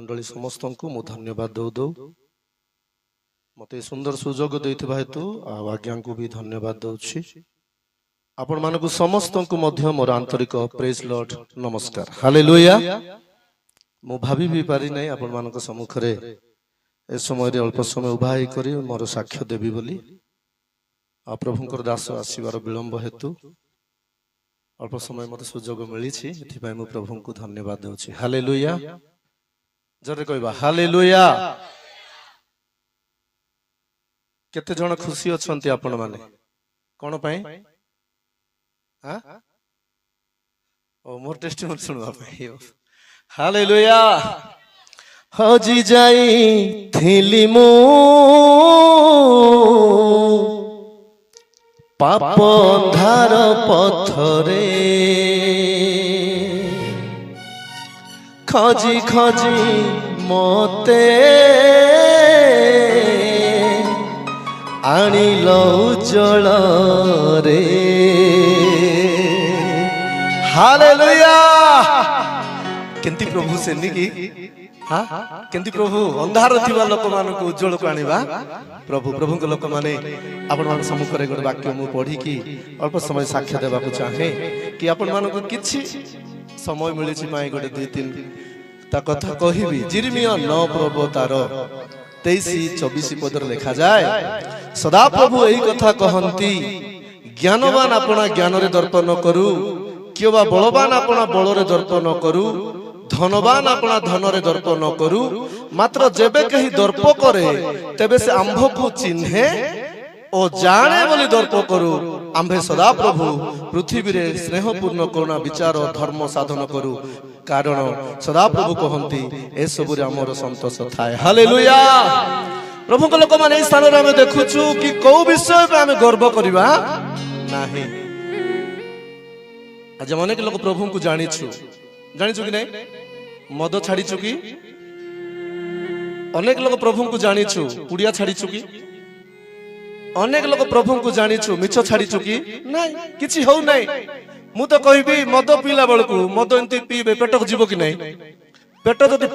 मंडली समस्त को मु धन्यवाद दौ दौ मत सुंदर सुजोग देथिबा हेतु आज्ञा को भी धन्यवाद दउछि। आपण मानकु समस्त को मध्य मोर आंतरिक प्रेज लॉर्ड नमस्कार हालेलुया। मु भाभी भी पारि नै आपण मानक सम्मुख रे ए समय रे अल्प समय उभा हे करी मोर साक्ष्य देबी बोली आ प्रभुंकर दास आसीबार विलंब हेतु अल्प समय मत सुजोग मिली एथि मु प्रभु को धन्यवाद दउछि हालेलुया। जरे कहबा हालेलुया। केते जण खुशी अछंती आपण माने कोन पई हां ओ मोर टेस्टिमोनी सुनवा पई हालेलुया। हजी जाई थिली मु पाप अंधार पथरे खजी खजी मते आनिल उज्जवल रे हालेलुया। केंती प्रभु सेनी की हाँ केंती प्रभु अंधार थिबा लोक मान को उज्जवल को आनिबा प्रभु प्रभु को लोक माने आपण मान सम्मुख रे गोटे वाक्य मु पढ़ी की अल्प समय साक्ष्य देबा को चाहे कि आपण मान को किछि समय मिली छि माई गोटे 2-3 ता कथा कहिबी। जिरमिया 9 प्रभु तार 23-24 पदर लिखा जाए सदा प्रभु यही कथा कहंती ज्ञानवान अपना ज्ञान रे दर्पण करू किबा बलवान अपना बल रे दर्पण करू धनवान अपना धन रे दर्पण करू मात्र जेबे कही दर्प करे तेबे से आंभ को चिन्हे ओ जाने बोली दर्प करू आंभे सदा प्रभु पृथ्वी रे स्नेहपूर्ण करुणा विचार धर्म साधन करू कारण सदा प्रभु कहंती ए सब रे हमर संतोष थाए हालेलुया। प्रभु को लोक माने स्थान रे हम देखुछु कि को विषय पे हम गर्व करबा नाही। आज अनेक लोक प्रभु को जानिछु कि नहीं मद छाड़ी चुकी अनेक लोग प्रभु को जानिछु पुड़िया छाड़ी चुकी अनेक लोग प्रभु को जानिछु मिछ छाड़ी चुकी नहीं किछि हो नहीं। मु तो कहबी मद पीला बेलकू मद एंती पीबे पेट को जीव कि नहीं पेट जदि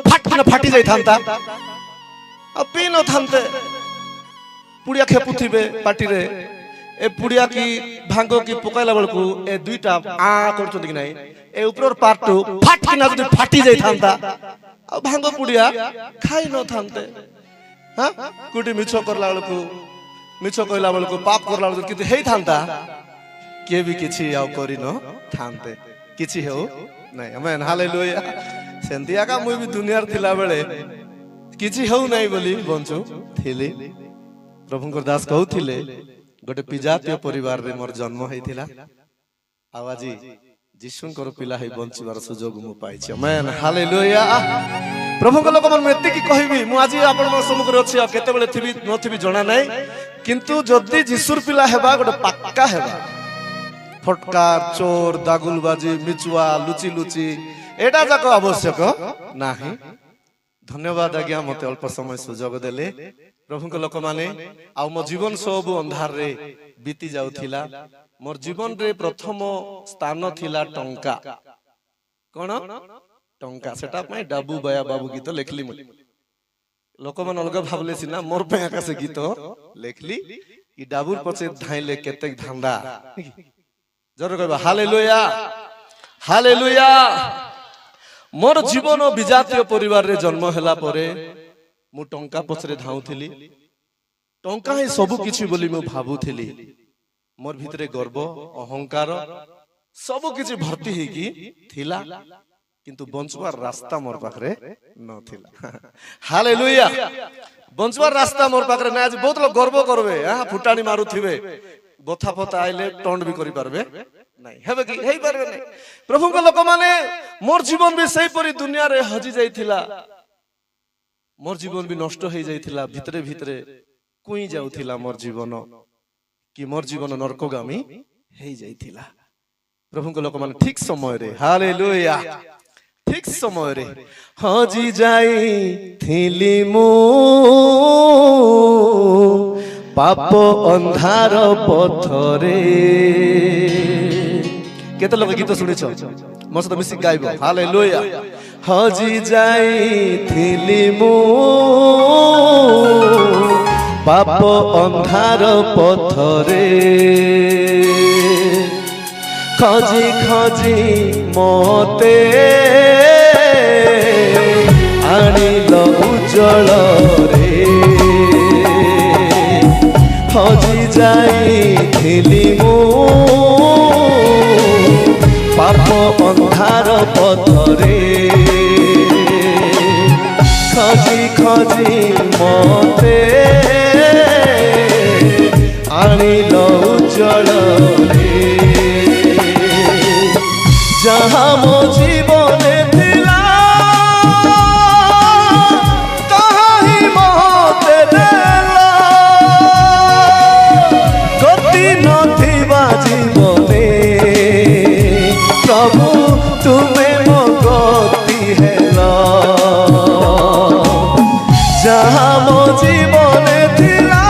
फाटी जाई थांता आ पी न थांते पुड़िया खेपुथिबे पाटी रे ए पुड़िया की भांगो की पकाइला बेलकू ए दुईटा आ करछों कि नहीं ए ऊपर पार्ट फाटकिना जदि फाटी जाई थांता आ भांगो पुड़िया खाई न थांते हां कुटी मिछ करला बेलकू मिछ कहला बेलकू पाप करला बेलकू किति हेई थांता के भी किछि आउ करी न थांते किछि हो नहीं आमेन हालेलुया। सेंतिया का मुई भी दुनिया रे थिला बेले किछि हो नहीं बोली बंचो थिली प्रभुंकर दास कहउथिले गोटे पिजातीय परिवार रे मोर जन्म हेइथिला आवाजी जिसुंकर पिला है बंचबार सुजोग मु पाइछि आमेन हालेलुया। प्रभु को लोक मन एति की कहबी मु आज आपण मन सम्मुख रे अछि केते बेले थिबी नथिबी जणा नै किंतु जदी जिसुर पिला हेबा गोटे पक्का हेबा फटकार चोर दागुलबाजी मिचुआ लुची लुची एटा जाक आवश्यक नाही। धन्यवाद आज्ञा मते अल्प समय सुजोग देले प्रभु को लोक माने आ मो जीवन सब अंधार रे बीती जाउथिला मोर जीवन रे प्रथम स्थान थिला टंका कोन टंका सेटा पई डाबू बया बाबू गीत लेखली मु लोक मन अलग भाबले सिना मोर पे आका से गीत लेखली ई डाबूर पछे धाइले केते धांदा जरूर कहबा हालेलुया हालेलुया। मोर जीवन विजातीय परिवार रे जन्म हैला परे मु टंका पछरे धाउथिली टंका ही सब किछि बोली मु भाबुथिली मोर भितरे गर्व अहंकार सब किछि भर्ती हेकी थिला किंतु बंचवार रास्ता मोर पाखरे न थिला हालेलुया। बंचवार रास्ता मोर पाखरे ना आज बहुत लोग गर्व करबे हां फुटानी मारुथिबे बथा फथा आइले टंड भी करि पारबे नहीं हेबे कि हेई पारबे नहीं। प्रभु को लोक माने मोर जीवन भी सही परी दुनिया रे हजी जाइथिला मोर जीवन भी नष्ट हो जाइथिला भितरे भितरे कुई जाउथिला मोर जीवन कि मोर जीवन नरकगामी हे जाइथिला। प्रभु को लोक माने ठीक समय रे हालेलुया ठीक समय रे हजी जाई थिली मु पाप अंधार पथरे केते लोग गीत सुनिछ मो सहित मिसी गाइबो हालेलुया ହଜି ଯାଇଥିଲି ମୁଁ ପାପ ଅନ୍ଧାର ପଥରେ ଖୋଜି ଖୋଜି ମତେ ଆଣିଲ ଉଜ୍ଜଳରେ ହଜି ଯାଇଥିଲି ମୁଁ ପାପ ଅନ୍ଧାର ପଥରେ ଖୋଜି ଖୋଜି ମତେ ଆଣିଲ ଉଜ୍ଜଳରେ ଯାହା ମୋ ଜୀବନେ ଥିଲା ତାହା ହିଁ ମତେ ଦେଲା ଗତି ନଥିବା ଜୀବନେ ପ୍ରଭୁ ତୁମେ ମୋ ଗତି ହେଲ ଯାହା ମୋ ଜୀବନେ ଥିଲା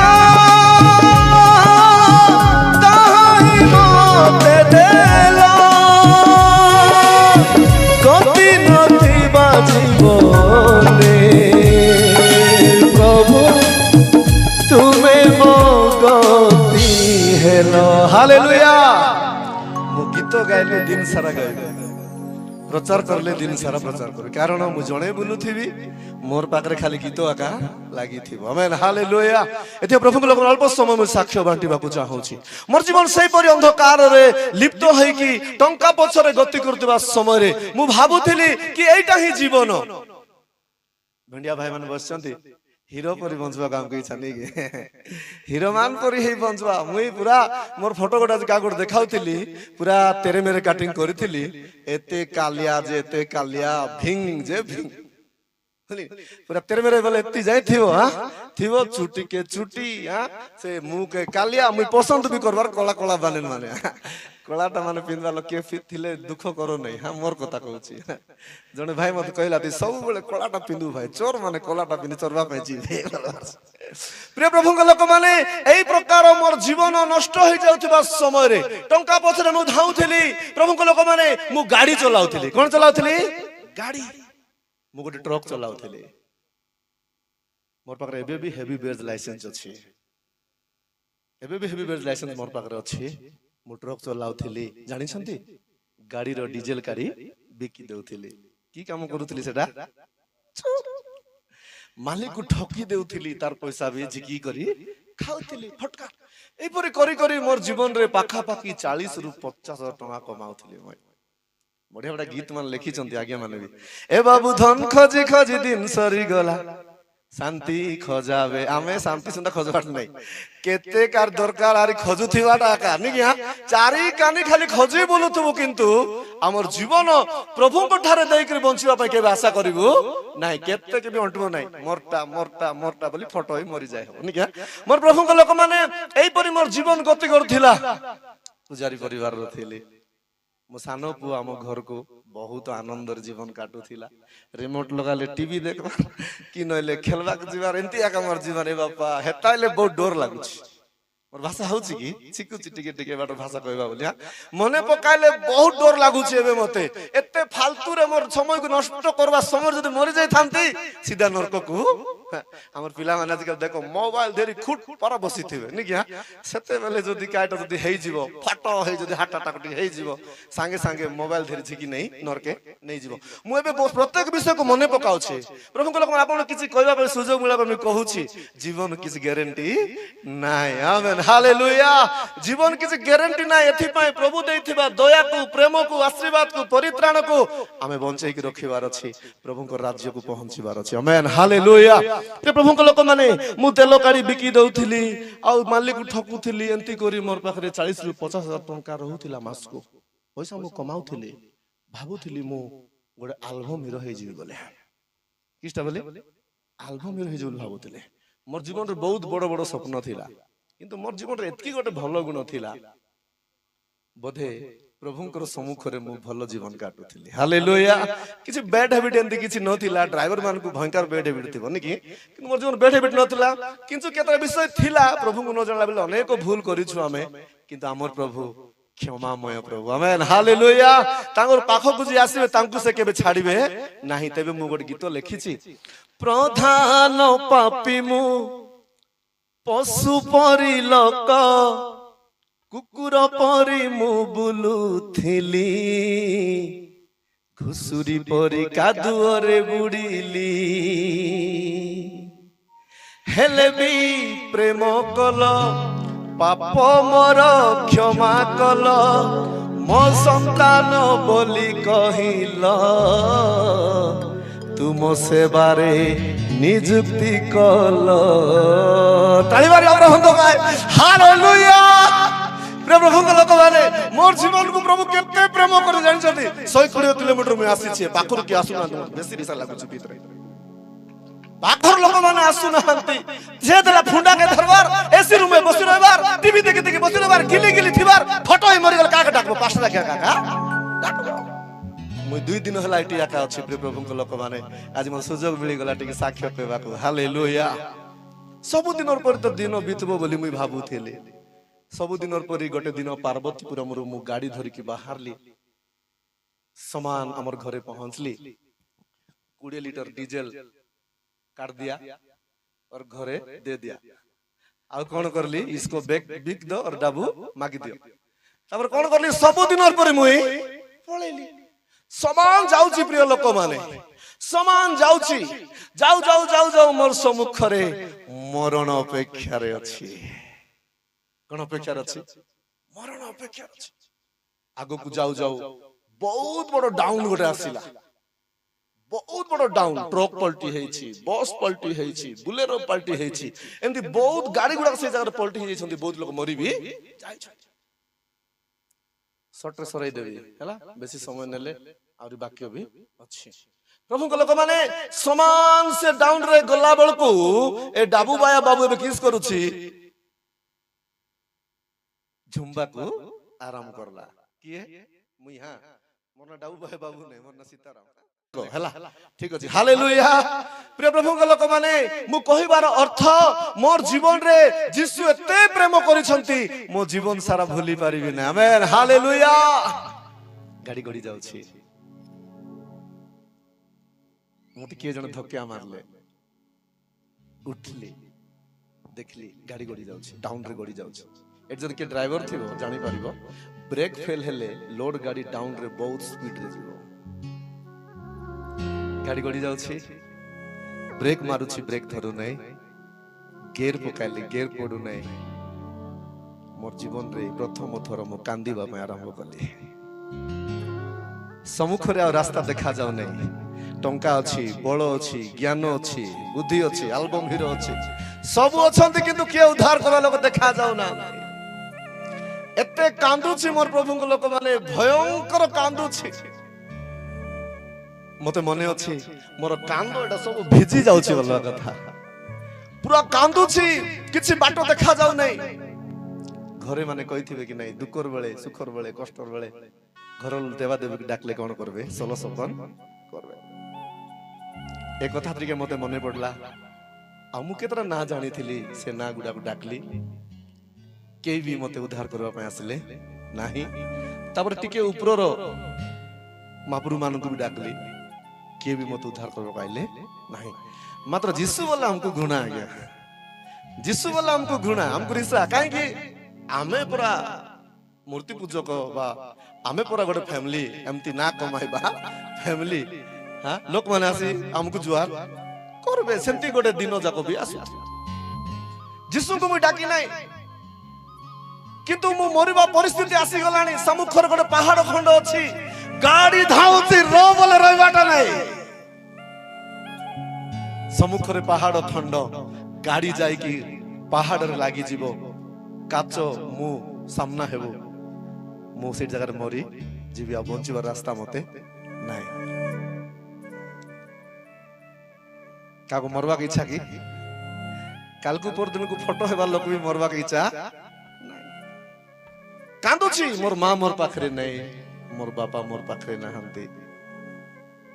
ତାହା ହିଁ ମତେ ଦେଲା ଗତି ନଥିବା ଜୀବନେ ପ୍ରଭୁ ତୁମେ ମୋ ଗତି ହେଲ ହାଲେଲୁୟା। ମୁଁ ଗୀତ ଗାଇଲେ ଦିନ ସାରା ଗାଇବି ପ୍ରଚାର କରିଲେ ଦିନ ସାରା ପ୍ରଚାର କରିବି କାରଣ ମୁଁ ଜଣେ ବୁଲୁଥିବି ମୋର ପାଖରେ ଖାଲି ଗୀତ ଆକା ଲାଗିଥିବ ଆମେନ୍ ହାଲେଲୁୟା। ଏଥିରେ ପ୍ରଭୁଙ୍କ ଲୋକ ଅଳ୍ପ ସମୟ ମୁଁ ସାକ୍ଷ୍ୟ ବାଣ୍ଟିବାକୁ ଚାହୁଁଛି ମୋର ଜୀବନ ସେହିପରି ଅନ୍ଧକାରରେ ଲିପ୍ତ ହେଇକି ଟଙ୍କା ପଛରେ ଗତି କରୁଥିବା ସମୟରେ ମୁଁ ଭାବୁଥିଲି କି ଏଇଟା ହିଁ ଜୀବନ। ଭେଣ୍ଡିଆ ଭାଇ ମାନେ ବସିଛନ୍ତି ହିରୋ ପରି ବଞ୍ଚିବାକୁ ଆମକୁ ଇଚ୍ଛା ନେଇ ହିରୋ ମାନ ପରି ହେଇ ବଞ୍ଚିବା ମୁଇଁ ପୁରା ମୋର ଫଟୋ ଗୋଟା କାହାକୁ ଦେଖାଉଥିଲି ପୁରା ତେରେ ମେରେ କାଟିଂ କରିଥିଲି ଏତେ କାଲିଆ ଯେ ଏତେ କାଲିଆ ଭିଙ୍ଗ ଯେ ଭିଙ୍ଗ ପୁରା ତେରେ ମେରେ ବୋଲେ ଏତି ଯାଇଥିବ ଥିବ ଚୁଟି କେ ଚୁଟି ସେ ମୁହ କେ କାଲିଆ ମୁଇଁ ପସନ୍ଦ ବି କରବାର କଳା କଳା ବାନେନ ମାନେ କଳାଟା ମାନେ ପିନ୍ଧବା ଲୋକ କିଏ ଥିଲେ ଦୁଃଖ କର ନାହିଁ ମୋର କଥା କହୁଛି ଜଣେ ଭାଇ ମତେ କହିଲା ସବୁବେଳେ କଳାଟା ପିନ୍ଧୁ ଭାଇ ଚୋର ମାନେ କଳାଟା ପିନ୍ଧି ଚୋରବା ପାଇଁ ଯିବେ। ପ୍ରିୟ ପ୍ରଭୁଙ୍କ ଲୋକମାନେ ଏଇ ପ୍ରକାର ମୋର ଜୀବନ ନଷ୍ଟ ହେଇଯାଉଥିବା ସମୟରେ ଟଙ୍କା ପଛରେ ମୁଁ ଧାଉଥିଲି ପ୍ରଭୁଙ୍କ ଲୋକମାନେ ମୁଁ ଗାଡି ଚଲାଉଥିଲି କଣ ଚଲାଉଥିଲି ଗାଡି ମୁଁ ଗୋଟେ ଟ୍ରକ୍ ଚଲାଉଥିଲି ମୋର ପାଖରେ ଏବେ ବି ହେଭି ବେଜ୍ ଲାଇସେନ୍ସ ଅଛି ଏବେ ବି ହେଭି ବେଜ୍ ଲାଇସେନ୍ସ ମୋର ପାଖରେ ଅଛି ମୁଁ ଟ୍ରକ୍ ଚଲାଉଥିଲି ଜାଣିଛନ୍ତି ଗାଡିର ଡିଜେଲ କାଢି ବିକି ଦେଉଥିଲି କି କାମ କରୁଥିଲି ସେଟା ମାଲିକକୁ ଠକି ଦେଉଥିଲି ତାର ପଇସା ବି ଝିକି କରି ଖାଉଥିଲି ଫଟକା ଏଇପରି କରି କରି ମୋର ଜୀବନରେ ପାଖାପାଖି 40 ରୁ 50 ଟଙ୍କା କମାଉଥିଲି ବଢିଆ ବଢିଆ ଗୀତ ମାନେ ଲେଖିଛନ୍ତି ଆଜ୍ଞା ମାନେ ବି ଏ ବାବୁ ଧନ ଖୋଜି ଖୋଜି ଦିନ ସରିଗଲା ଶାନ୍ତି ଖୋଜାବେ ଆମେ ଶାନ୍ତି ସୁନ୍ଦର ଖୋଜବାର ନାହିଁ କେତେ କାର ଦରକାର ଆରି ଖୋଜୁଥିବାଟା ଆକା ନିକି ଚାରି କାନି ଖାଲି ଖୋଜି ବୁଲୁଥିବୁ କିନ୍ତୁ ଆମର ଜୀବନ ପ୍ରଭୁଙ୍କ ଠାରେ ଦେଇକରି ବଞ୍ଚିବା ପାଇଁ କେବେ ଆଶା କରିବୁ ନାହିଁ କେତେ କେବେ ଅଣ୍ଟିବ ନାହିଁ ମୋରଟା ମୋରଟା ମୋରଟା ବୋଲି ଫଟୋ ହୋଇ ମରିଯାଏ ହବ ନିକି ମୋର ପ୍ରଭୁଙ୍କ ଲୋକମାନେ ଏଇପରି ମୋର ଜୀବନ ଗତି କରୁଥିଲା ପୂଜାରୀ ପରିବାରର ଥିଲି ମୋ ସାନ ପୁଅ ଆମ ଘରକୁ ବହୁତ ଆନନ୍ଦରେ ଜୀବନ କାଟୁଥିଲା ରିମୋଟ ଲଗାଲେ टीवी देखबा कि नइले खेलबा जीवार एंती आका मोर जीवन ए बापा हेताइले बहुत डर लागुची मोर भाषा होची कि चिकुची टिके टिके बाटर भाषा कहबा बोलिया मने पकाइले बहुत डर लागुची एबे मते एते फालतू रे मोर समय को नष्ट करबा समय जदी मरि जाय थांती सीधा नरक को हमर पिला माने आजकल देखो मोबाइल देरी खुट पर बसिथिबे नि कि सेते बेले जदी काटा जदी हेइ जीवो फाटो हेइ जदी हाटा टाकटी हेइ जीवो संगे संगे मोबाइल धरि छिकी नै नरके नै जीवो मु एबे प्रत्येक विषय को मने पकाउछि प्रभु को लोक आपण किछि कहबा पे सुजोग मिला पे कहूछि जीवन किछि ग्यारंटी नाय आमेन हालेलुया जीवन किछि ग्यारंटी नाय एथि पय प्रभु देथिबा दया को प्रेम को आशीर्वाद को परित्राण को हमें बंचै के रखिबार अछि प्रभु को राज्य को पहुंचीबार अछि आमेन हालेलुया प्रभु को लोक माने मु तेल काडी बिकी दउथिली आ मालिक ठकुथिली एंती करी मोर पाखरे 40 रु 50 हजार टंका रहउथिला मास को पैसा मु कमाउथिली भाबुथिली मु गोटे एल्बम हिरो हे जिवि बोले किस्ता बोले एल्बम हिरो हे जिवि भाबुथिले मोर जीवन रे बहुत बड़ बड़ स्वप्न थिला किंतु मोर जीवन रे एतकी गोटे भलो गुण थिला बोधे प्रभुंकर सम्मुख रे मु भलो जीवन काटुथिली हालेलुया किछि बैड हैबिट एंती किछि नथिला ड्राइवर मान को भयंकर बैड हैबिट थिबो नि कि किंतु मोर जीवन बैड हैबिट नथिला किंतु केतरा विषय थिला प्रभु को न जानला बेले अनेक भूल करिछु हमें किंतु हमर प्रभु क्षमामय प्रभु आमेन हालेलुया तांगर पाखकु जी आसीबे तांकु से केबे छाड़िबे नाही तेबे मु गोटे गीत लिखिछि प्रधान पापी मु पशु परी लोक कुकुर परी मु बुलुथिली घुसुरी परी कादुअरे बुड़िली हेले भी प्रेम कल पाप मोर क्षमा कल मो संतान बोली कहिल तुम सेवारे निजुक्ति कल तालिबारे हालेलुया प्रभु लोक माने मोर जीवन को प्रभु केते प्रेम कर जानछथि 120 किलोमीटर में आसी छे पाखर के आसुना बेसी दिशा लागु छ भीतर पाखर लोक माने आसुना हंती जे देला फुंडा के धरबार एसी रूम में बसि रहबार टीवी देखि देखि बसि रहबार गिली गिली थिबार फोटो ही मरि गेल काका डाकबो पास लाख काका डाकबो मु 2 दिन हला इटी आका अछि प्रभु को लोक माने आज मन सुजोग मिली गला टिके साक्ष्य पेबाको हालेलुया सब दिन पर तो दिन बीतबो बोली मुई भाबुथेले सब दिन पर गोटे दिन पार्वतीपुरम मु गाड़ी धरिकी बाहरली सामान हमर घरे पहुंचली 20 लीटर डीजल काट दिया और घरे दे दिया आ कौन करली इसको बिक दो और डाबू मागी दियो तापर कौन करली सब दिन पर मुई पळेली सामान जाउची प्रिय लोक माने सामान जाउची जाऊ जाऊ जाऊ जाऊ मोर सम्मुख रे मरण अपेक्षा रे अछि कौन अपेक्षा अछि मरण अपेक्षा अछि आगो को जाऊ जाऊ बहुत बड़ डाउन गोटे आसिला बहुत बड़ डाउन ट्रक पलटी हेछि बस पलटी हेछि बुलेरो पलटी हेछि एंती बहुत गाड़ी गुडा से जगह पलटी हेछि छथि बहुत लोग मरि भी जाय छथि सटे सराई देबी हला बेसी समय नेले और बाकी भी अछि प्रभु को लोक माने समान से डाउन रे गला बेलकू ए डाबू बाया बाबू ए किस करूछि झुम्बा को आराम करला किए मुई हां मोर ना डाबू बाया बाबू नै मोर ना सीताराम हला ठीक अछि हालेलुया प्रिय प्रभु को लोक माने मु कहिबार अर्थ मोर जीवन रे यीशु एते प्रेम करिसंती मो जीवन सारा भूली पारिबि ना आमेन हालेलुया गाड़ी गड़ी जाउछि मोटे किए जण धक्का मारले उठली देखली गाड़ी गड़ी जाउछि डाउन रे गड़ी जाउछि एट जन के ड्राइवर थिबो जानि पारिबो ब्रेक फेल हेले लोड गाड़ी डाउन रे बहुत स्पीड रे जीवो गाड़ी गड़ी जाउछि ब्रेक मारुछि ब्रेक धरु नै गेयर पकाइली गेयर पडु नै मोर जीवन रे प्रथम थर मो कांदीबा में आरंभ कली सम्मुख रे रास्ता देखा जाउ नै टंका अछि बळ अछि ज्ञान अछि बुद्धि अछि एल्बम हीरो अछि सब अछंती किंतु के उद्धार करा लोक देखा जाउ ना एते कांदुछि मोर प्रभु को लोक माने भयंकर कांदुछि मते मने अछि मोर कांदो एटा सब भिजी जाउछि बोलवा कथा पूरा कांदुछि किछि बाटो देखा जाउ नै घरे माने कहिथिबे कि नै दुखर बेले सुखर बेले कष्टर बेले घर देवा देवी डाकले कोन करबे सलो सपन करबे ए कथा तरीके मते मने पड़ला आ मु केतरा ना जानि थिली से ना गुडा को डाकली के भी मते उद्धार करबा पय आसले नाही तापर टिके ऊपर महाप्रभु मान को भी डाकली के भी मते उद्धार करबा पाइले नाही मात्र यीशु वाला हमको घृणा आ गया यीशु वाला हमको घृणा हमको रिसा काहे कि आमे पूरा मूर्ति पूजक बा आमे पूरा गोटे फैमिली एमती ना कमाइबा फैमिली हां लोक माने आसी हमको जुआर करबे सेंती गोटे दिन जाको भी आसु यीशु को मु डाकी नाही किंतु मु मरिबा परिस्थिति आसी गलानी समुखर गोटे पहाड़ खंड अछि गाड़ी धाउची रो बोले रहबाटा नाही समुखरे पहाड़ खंड गाड़ी जाई कि पहाड़ रे लागि जीवो काचो मु सामना हेबो मु से जगह मरी जीवी आ बंचिबार रास्ता मते नाही काको मरवा के इच्छा की काल को पर दिन को फोटो हेबा लोक भी मरवा के इच्छा कांदुची मोर मां मोर पाखरे नहीं मोर बापा मोर पाखरे ना हंते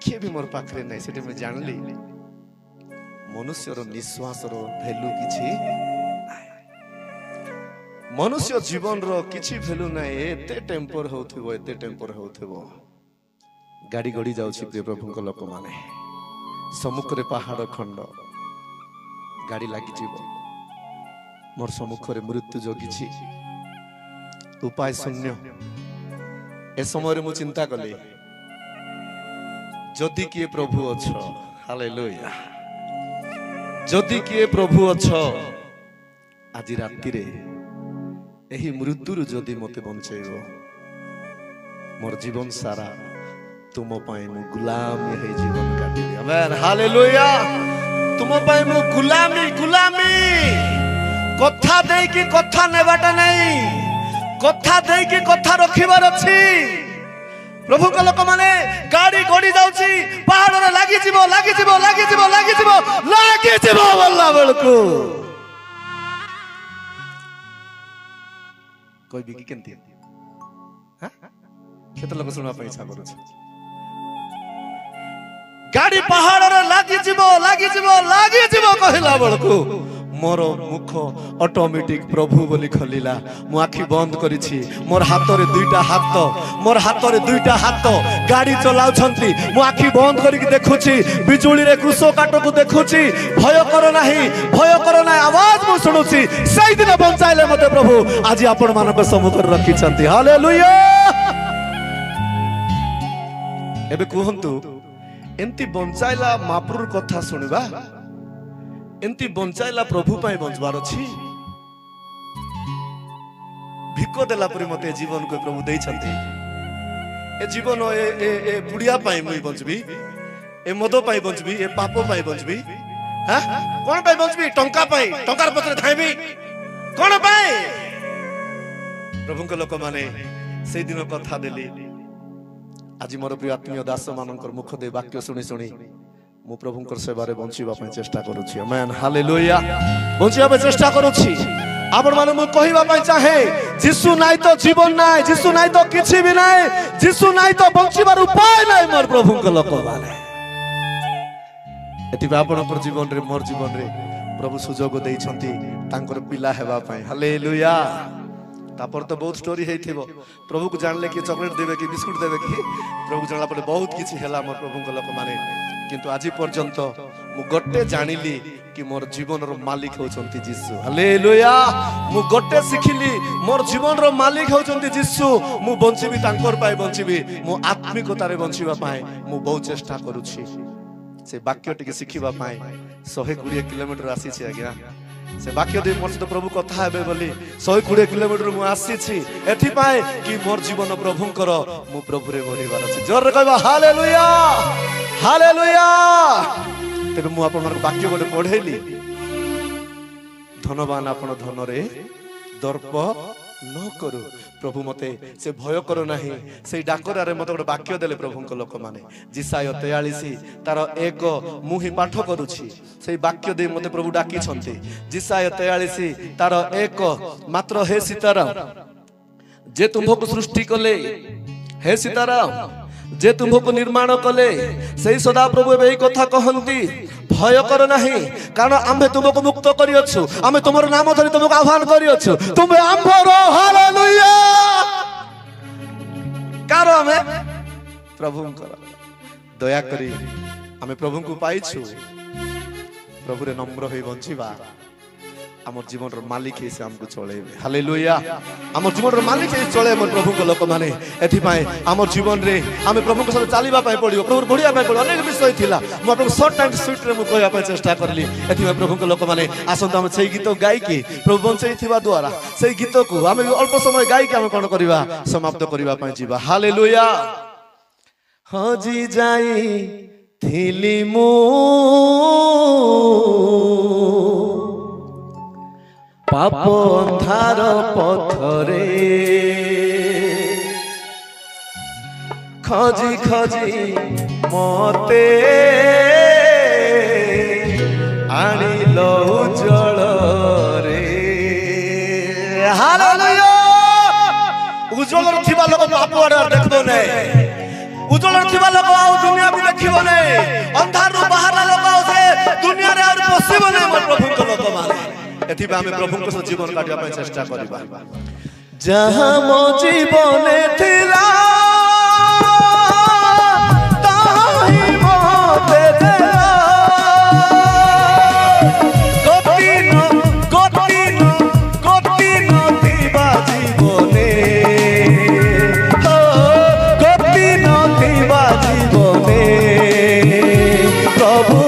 के भी मोर पाखरे नहीं सेटे में जानली मनुष्य रो निश्वास रो वैल्यू किछि मनुष्य जीवन रो किछि भेलु ना एते टेम्पर होथिबो एते टेम्पर होथिबो गाड़ी गड़ी जाउछि प्रिय प्रभुଙ୍କ लोक माने सम्मुखरे पहाड़ खंड गाड़ी लागि जीवो मोर सम्मुखरे मृत्यु जगिछि उपाय शून्य ए समय मु चिंता कली जदि किए प्रभु अछ हालेलुया जदि किए प्रभु अछ आज राति रे एही मृत्युरु जदि मते बंचेइबो मोर जीवन सारा तुम पाए मु गुलामी है जीवन काटी आमेन हालेलुया तुम पाए मु गुलामी गुलामी कथा दे कि कथा नेबाटा नहीं कथा दे कि कथा रखिबार अछि प्रभु को लोक माने गाड़ी गड़ी जाउची पहाड़ रे लागि जीवो लागि जीवो लागि जीवो लागि जीवो लागि जीवो बोलला बेलकु कोई भी केंती हां केते लोक सुनवा पे इच्छा करू गाड़ी पहाड़ रे लागि जीवो कहला बेलकु मोर मुख ऑटोमेटिक प्रभु बोली खलिला मु आखि बंद करिछि मोर हाथ रे दुईटा हाथ गाड़ी चलाउ छंती मु आखि बंद करिक देखुछि बिजुली रे कृषो काटो को देखुछि भय करो नाही आवाज मु सुनुछि सही दिन बंचाइले मते प्रभु आज आपण मानक सम्मुख रखि छंती हालेलुया एबे कहंतु एंती बंचाइला महाप्रभु कथा सुनिबा एंती बंचाइला प्रभु पाई बंचबार अछि भिको देला परि मते जीवन को प्रभु देइ छथि ए जीवन ए बुढ़िया पाई मुई बंचबी ए मदो पाई बंचबी ए पापो पाई बंचबी हां कोन पाई बंचबी टंका पाई टंकार पत्र धाइबी कोन पाई प्रभु को लोक माने से दिन कथा देली आज मोर प्रिय आत्मीय दास मानकर मुख दे वाक्य सुनी सुनी मु प्रभुंकर सेवारे बंचिबा पय चेष्टा करूछि आमेन हालेलुया बंचिबा पय चेष्टा करूछि आपण माने मु कहिबा पय चाहे यीशु नाइ तो जीवन नाइ यीशु नाइ तो किछि भी नाइ यीशु नाइ तो बंचिबार उपाय नाइ मोर प्रभुंकर लोक माने एति आपणकर जीवन रे मोर जीवन रे प्रभु सुजोग देइ छथि तांकर पिला हेबा पय हालेलुया तापर तो बहुत स्टोरी हेथिबो प्रभु को जानले कि चॉकलेट देबे कि बिस्कुट देबे कि प्रभु जानला परे बहुत किछि हेला मोर प्रभुंकर लोक माने किंतु आज पर्यंत मु गोटे जानिली कि मोर जीवन रो मालिक होचंती यीशु हालेलुया मु गोटे सिखिली मोर जीवन रो मालिक होचंती यीशु मु बंचिबी तांकर पाए बंचिबी मु आत्मिकता रे बंचिबा पाए मु बहुत चेष्टा करूछि से वाक्य टिके सिखिबा पाए 120 किलोमीटर आसी छी आज्ञा से वाक्य दे मोर सहित प्रभु कथा हेबे बोली 120 किलोमीटर मु आसी छी एथि पाए कि मोर जीवन प्रभुंकर मु प्रभु रे बढ़िबार अछि जोर रे कहबा हालेलुया हालेलुया तेबे मु आपन वाक्य गोटे पढेली धनवान आपन धन रे दर्प न करू प्रभु मते से भय करो नाही से डाकरा रे मते गोटे वाक्य देले प्रभुंक लोक माने जिसाय 43 तार एक मुहि पाठ करूछि से वाक्य दे मते प्रभु डाकी छन्ते जिसाय 43 तार एक मात्र हे सीताराम जे तुमको सृष्टि कले हे सीताराम जे तुमको निर्माण कले सही सदा प्रभु एई कथा कहंती भय कर नहीं कारण आम्हे तुमको मुक्त करियछु आम्हे तुमर नाम धरि तुमको आह्वान करियछु तुमे आम्भर हालेलुया कार आम्हे प्रभुंकर दया करी आम्हे प्रभु को पाइछु प्रभु रे नम्र होई बंचिबा हमर जीवन रो मालिक हे से हमको चलेबे हालेलुया हमर जीवन रो मालिक हे चले हमर प्रभु को लोक माने एथि पाए हमर जीवन रे हमें प्रभु को साथ चालीबा पाए पड़ियो प्रभु बढ़िया पाए पड़ियो अनेक विषय थिला म अपन शॉर्ट एंड स्वीट रे म कहया पाए चेष्टा करली एथि पाए प्रभु को लोक माने आसंत हम सेही गीत गाई के प्रभु बंचै थिबा द्वारा सेही गीत को हमें अल्प समय गाई के हम कोन करबा समाप्त करबा पाए जीवा हालेलुया हजी जाई थिली मु पाप अंधार पथरे खजी खजी मते आनिलो उज्जवल रे हालेलुया उज्जवल थिबा लोक पाप आड़ देखबो नै उज्जवल थिबा लोक आ दुनिया भी देखिबो नै अंधार रो बाहर लोक आ से दुनिया रे और पसिबो नै मोर प्रभु को लोक माने एथिबे आमे प्रभु को जीवन काटिया पे चेष्टा करबा जहां मो जीवने थिला ताही मोते देला गति न दिबा जीवने हो गति न दिबा जीवने प्रभु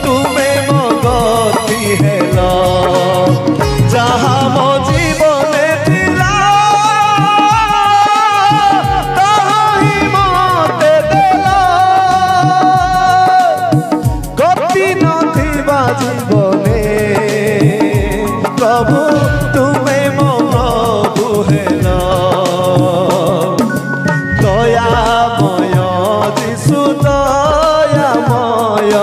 तुमे मो गति हेला जहां मो जीवने थिला ताही मोते देला गति न दिबा जीवने प्रभु तुमे मो प्रभु हेला दयामय जिसु दयामय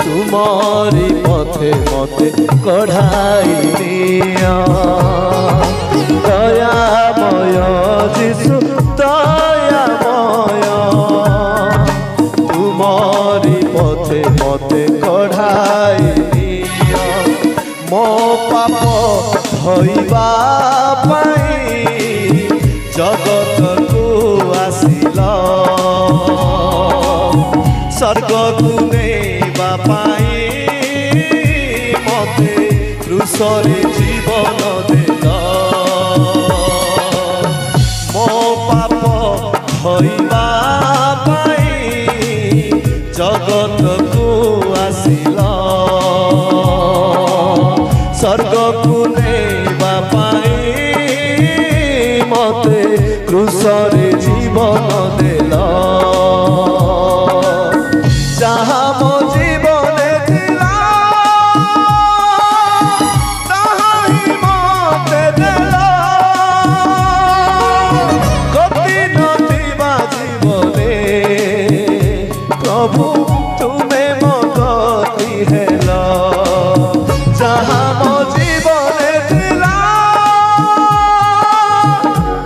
तुमरी पथे मते कढ़ाई दिया दयामय जिसु दयामय तुमरी पथे मते कढ़ाई दिया मो पाप धोइबा पाई जगत को आसिला स्वर्ग को नेबा पाई मते क्रूसरे जीवन देला मो पाप धोइबा पाई जगत को आसिला स्वर्ग को नेबा पाई मते क्रूसरे जीवन देला जहां मो जीवने थिला ताही मोते देला गति न दिबा जीवने प्रभु तुमे मो गति हेला जहां मो जीवने थिला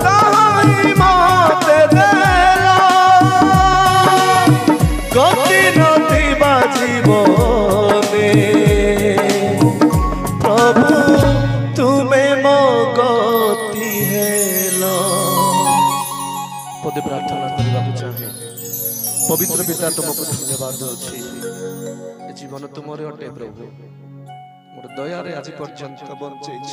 ताही मोते देला गति न दिबा जीवने प्रभु तुमे मो गति हेला पदे प्रार्थना करबा चाहे पवित्र पिता तुमको धन्यवाद अछि जीवन तुमरे अटे प्रभु मोर दया रे आज पर्यंत बंचैछ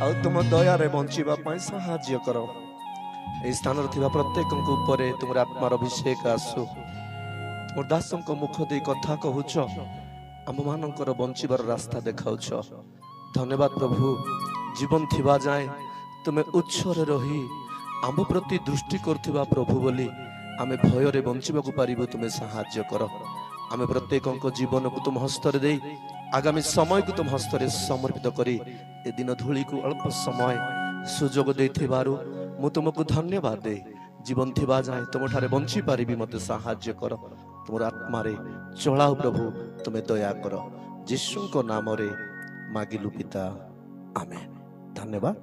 आ तुम दया रे बंचिबा पई सहाय्य करो ए स्थान रे थिबा प्रत्येक को ऊपर तुमर आत्मार अभिषेक आसु मोर दासों को मुख दे कथा कहूछ आम मानकर बंचिबार रास्ता देखाउछ धन्यवाद प्रभु जीवन थिबा जाए तुमे उच्छरे रही आम प्रति दृष्टि करथिबा प्रभु बोली आमे भय रे बंचिबा को पारिबो तुमे सहाय्य करो आमे प्रत्येक जीवन को तुम हस्त रे दे आगामी समय को तुम हस्त रे समर्पित करी ए दिन धूली को अल्प समय सुजोग देथिबारु मु तुमको धन्यवाद दे जीवन थिबा जाए तुम ठारे बंची पारिबी मते सहाय्य करो तुम आत्मा रे चलाओ प्रभु तुमे दया करो यीशु को नाम रे मागिलु पिता आमेन धन्यवाद।